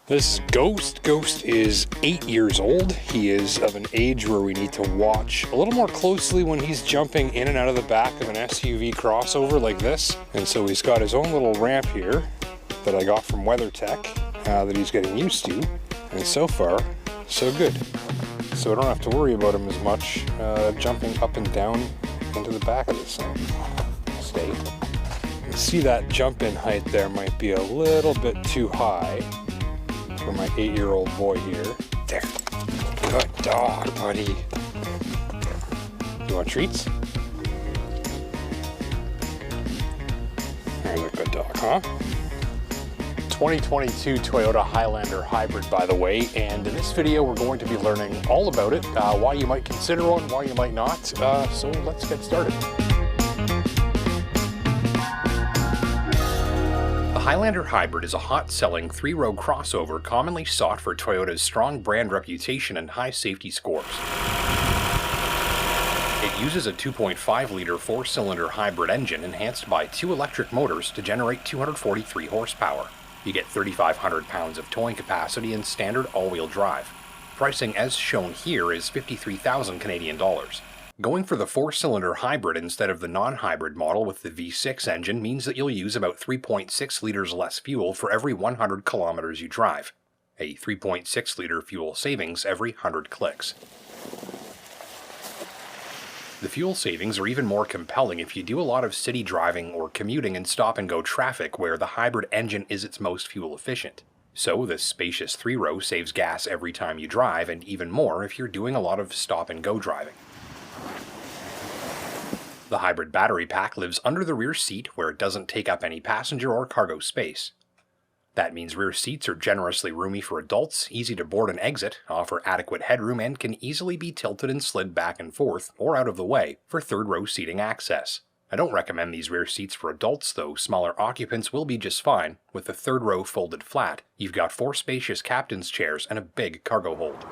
This Ghost is 8 years old. He is of an age where we need to watch a little more closely when he's jumping in and out of the back of an SUV crossover like this. And so he's got his own little ramp here that I got from WeatherTech that he's getting used to. And so far, so good. So I don't have to worry about him as much jumping up and down into the back of this thing. Stay. You see that jump in height there might be a little bit too high for my 8-year-old boy here. There. Good dog, buddy. You want treats? There's a good dog, huh? 2022 Toyota Highlander Hybrid, by the way, and in this video we're going to be learning all about it, why you might consider one, why you might not, so let's get started. The Highlander Hybrid is a hot-selling 3-row crossover commonly sought for Toyota's strong brand reputation and high safety scores. It uses a 2.5-liter 4-cylinder hybrid engine enhanced by 2 electric motors to generate 243 horsepower. You get 3,500 pounds of towing capacity and standard all-wheel drive. Pricing as shown here is 53,000 Canadian dollars. Going for the 4-cylinder hybrid instead of the non-hybrid model with the V6 engine means that you'll use about 3.6 liters less fuel for every 100 kilometers you drive. A 3.6-liter fuel savings every 100 clicks. The fuel savings are even more compelling if you do a lot of city driving or commuting in stop-and-go traffic where the hybrid engine is its most fuel efficient. So this spacious 3-row saves gas every time you drive, and even more if you're doing a lot of stop-and-go driving. The hybrid battery pack lives under the rear seat where it doesn't take up any passenger or cargo space. That means rear seats are generously roomy for adults, easy to board and exit, offer adequate headroom, and can easily be tilted and slid back and forth, or out of the way, for third-row seating access. I don't recommend these rear seats for adults, though smaller occupants will be just fine. With the third row folded flat, you've got 4 spacious captain's chairs and a big cargo hold.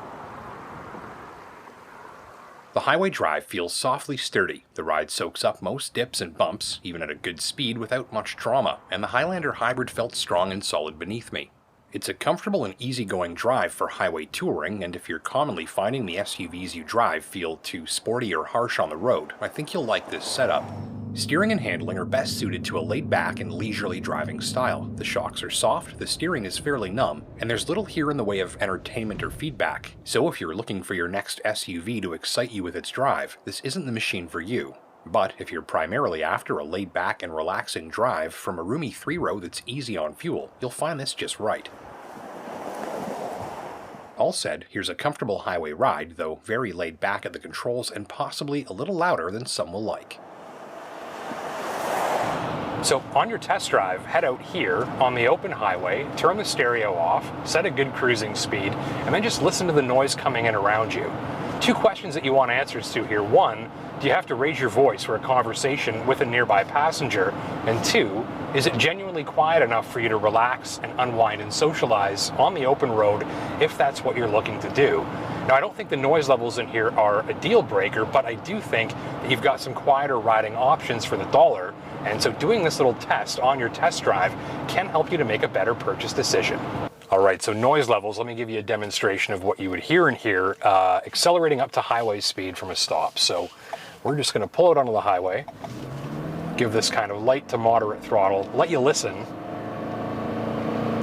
The highway drive feels softly sturdy. The ride soaks up most dips and bumps, even at a good speed without much trauma, and the Highlander Hybrid felt strong and solid beneath me. It's a comfortable and easygoing drive for highway touring, and if you're commonly finding the SUVs you drive feel too sporty or harsh on the road, I think you'll like this setup. Steering and handling are best suited to a laid-back and leisurely driving style. The shocks are soft, the steering is fairly numb, and there's little here in the way of entertainment or feedback. So if you're looking for your next SUV to excite you with its drive, this isn't the machine for you. But if you're primarily after a laid-back and relaxing drive from a roomy 3-row that's easy on fuel, you'll find this just right. All said, here's a comfortable highway ride, though very laid back at the controls and possibly a little louder than some will like. So on your test drive, head out here on the open highway, turn the stereo off, set a good cruising speed, and then just listen to the noise coming in around you. 2 questions that you want answers to here. 1, do you have to raise your voice for a conversation with a nearby passenger? And 2, is it genuinely quiet enough for you to relax and unwind and socialize on the open road if that's what you're looking to do? Now, I don't think the noise levels in here are a deal breaker, but I do think that you've got some quieter riding options for the dollar, and so doing this little test on your test drive can help you to make a better purchase decision. All right, so noise levels, let me give you a demonstration of what you would hear in here, accelerating up to highway speed from a stop. So we're just gonna pull it onto the highway, give this kind of light to moderate throttle, let you listen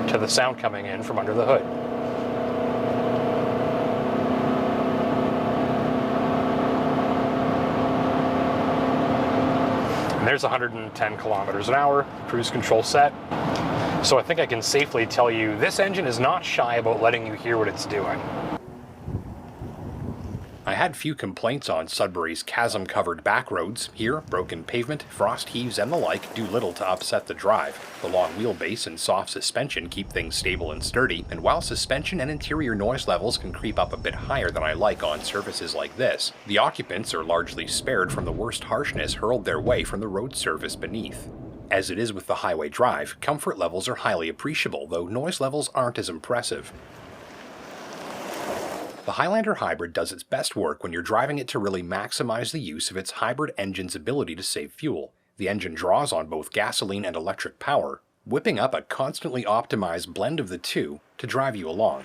to the sound coming in from under the hood. And there's 110 kilometers an hour, cruise control set. So I think I can safely tell you this engine is not shy about letting you hear what it's doing. I had few complaints on Sudbury's chasm-covered back roads. Here, broken pavement, frost heaves, and the like do little to upset the drive. The long wheelbase and soft suspension keep things stable and sturdy, and while suspension and interior noise levels can creep up a bit higher than I like on surfaces like this, the occupants are largely spared from the worst harshness hurled their way from the road surface beneath. As it is with the highway drive, comfort levels are highly appreciable, though noise levels aren't as impressive. The Highlander Hybrid does its best work when you're driving it to really maximize the use of its hybrid engine's ability to save fuel. The engine draws on both gasoline and electric power, whipping up a constantly optimized blend of the two to drive you along.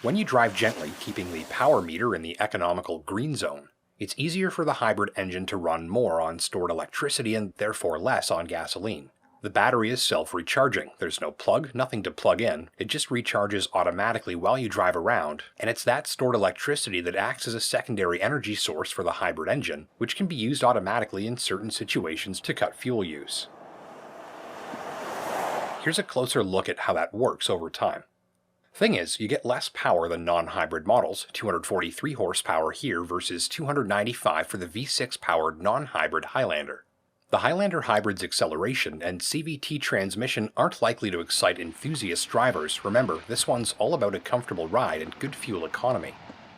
When you drive gently, keeping the power meter in the economical green zone, it's easier for the hybrid engine to run more on stored electricity and therefore less on gasoline. The battery is self-recharging. There's no plug, nothing to plug in. It just recharges automatically while you drive around, and it's that stored electricity that acts as a secondary energy source for the hybrid engine, which can be used automatically in certain situations to cut fuel use. Here's a closer look at how that works over time. Thing is, you get less power than non-hybrid models, 243 horsepower here versus 295 for the V6-powered non-hybrid Highlander. The Highlander Hybrid's acceleration and CVT transmission aren't likely to excite enthusiast drivers. Remember, this one's all about a comfortable ride and good fuel economy.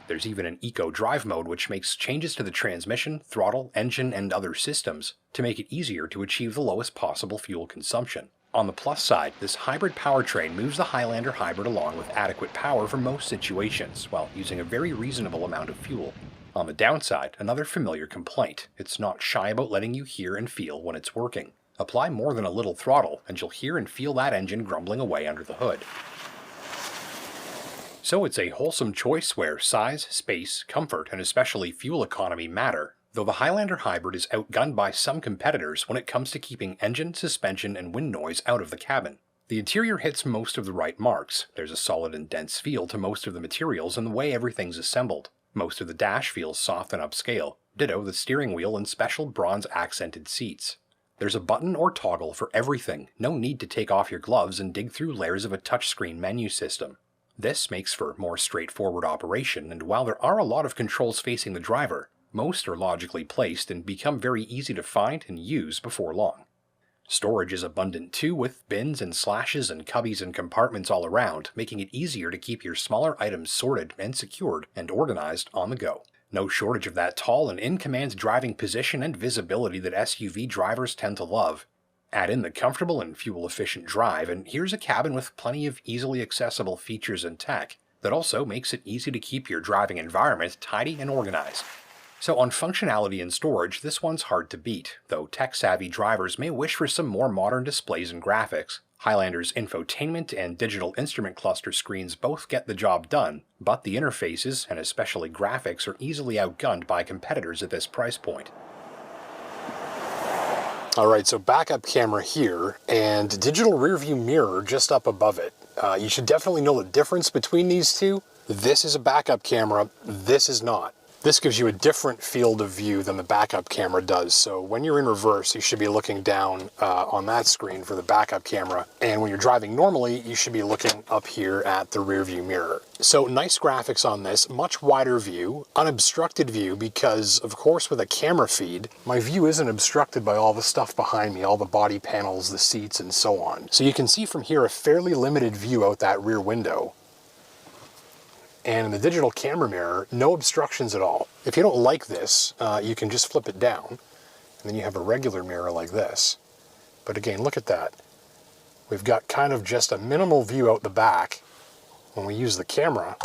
There's even an eco drive mode which makes changes to the transmission, throttle, engine, and other systems to make it easier to achieve the lowest possible fuel consumption. On the plus side, this hybrid powertrain moves the Highlander Hybrid along with adequate power for most situations, while using a very reasonable amount of fuel. On the downside, another familiar complaint: it's not shy about letting you hear and feel when it's working. Apply more than a little throttle, and you'll hear and feel that engine grumbling away under the hood. So it's a wholesome choice where size, space, comfort, and especially fuel economy matter, though the Highlander Hybrid is outgunned by some competitors when it comes to keeping engine, suspension, and wind noise out of the cabin. The interior hits most of the right marks. There's a solid and dense feel to most of the materials and the way everything's assembled. Most of the dash feels soft and upscale, ditto the steering wheel and special bronze-accented seats. There's a button or toggle for everything, no need to take off your gloves and dig through layers of a touchscreen menu system. This makes for more straightforward operation, and while there are a lot of controls facing the driver, most are logically placed and become very easy to find and use before long. Storage is abundant too, with bins and slashes and cubbies and compartments all around, making it easier to keep your smaller items sorted and secured and organized on the go. No shortage of that tall and in-command driving position and visibility that SUV drivers tend to love. Add in the comfortable and fuel-efficient drive, and here's a cabin with plenty of easily accessible features and tech that also makes it easy to keep your driving environment tidy and organized. So on functionality and storage, this one's hard to beat, though tech-savvy drivers may wish for some more modern displays and graphics. Highlander's infotainment and digital instrument cluster screens both get the job done, but the interfaces, and especially graphics, are easily outgunned by competitors at this price point. Alright, so backup camera here, and digital rear view mirror just up above it. You should definitely know the difference between these two. This is a backup camera, this is not. This gives you a different field of view than the backup camera does. So when you're in reverse, you should be looking down on that screen for the backup camera. And when you're driving normally, you should be looking up here at the rear view mirror. So nice graphics on this, much wider view, unobstructed view, because of course with a camera feed, my view isn't obstructed by all the stuff behind me, all the body panels, the seats, and so on. So you can see from here a fairly limited view out that rear window. And in the digital camera mirror, no obstructions at all. If you don't like this, you can just flip it down, and then you have a regular mirror like this. But again, look at that. We've got kind of just a minimal view out the back. When we use the camera,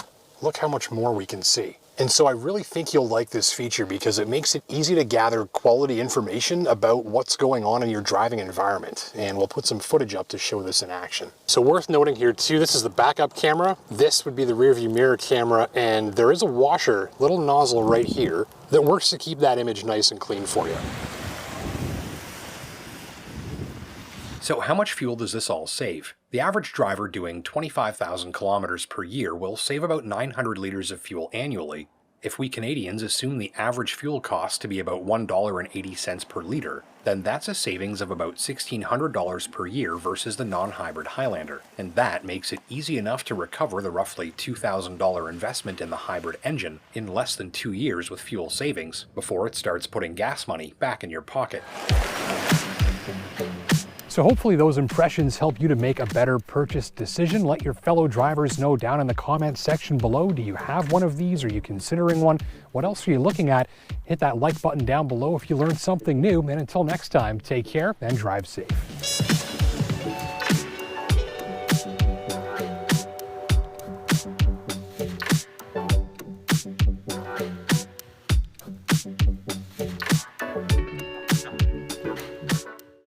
look how much more we can see. And so I really think you'll like this feature because it makes it easy to gather quality information about what's going on in your driving environment. And we'll put some footage up to show this in action. So worth noting here too, this is the backup camera. This would be the rear view mirror camera, and there is a washer, little nozzle right here, that works to keep that image nice and clean for you. So how much fuel does this all save? The average driver doing 25,000 kilometers per year will save about 900 liters of fuel annually. If we Canadians assume the average fuel cost to be about $1.80 per liter, then that's a savings of about $1,600 per year versus the non-hybrid Highlander, and that makes it easy enough to recover the roughly $2,000 investment in the hybrid engine in less than 2 years with fuel savings, before it starts putting gas money back in your pocket. So hopefully those impressions help you to make a better purchase decision. Let your fellow drivers know down in the comments section below. Do you have one of these? Are you considering one? What else are you looking at? Hit that like button down below if you learned something new. And until next time, take care and drive safe.